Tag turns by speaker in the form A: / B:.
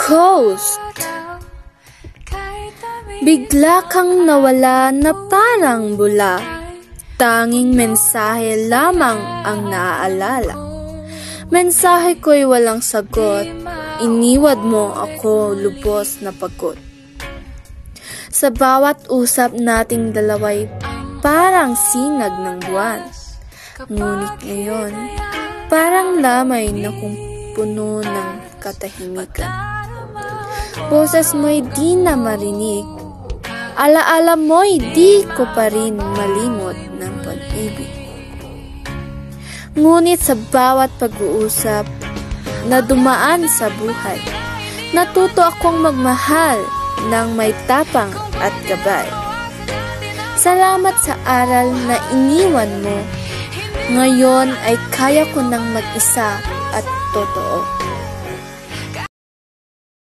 A: Ghost. Bigla kang nawala na parang bula. Tanging mensahe lamang ang naaalala. Mensahe ko'y walang sagot. Iniwad mo ako lubos na pagod. Sa bawat usap nating dalaway parang sinag ng buwan. Ngunit ngayon, parang lamay na kung puno ng katahimikan. Boses mo'y di na marinig. Alaala mo'y di ko pa rin malimot ng pag-ibig. Ngunit sa bawat pag-uusap na dumaan sa buhay, natuto akong magmahal ng may tapang at gabay. Salamat sa aral na iniwan mo. Ngayon ay kaya ko nang mag-isa at totoo.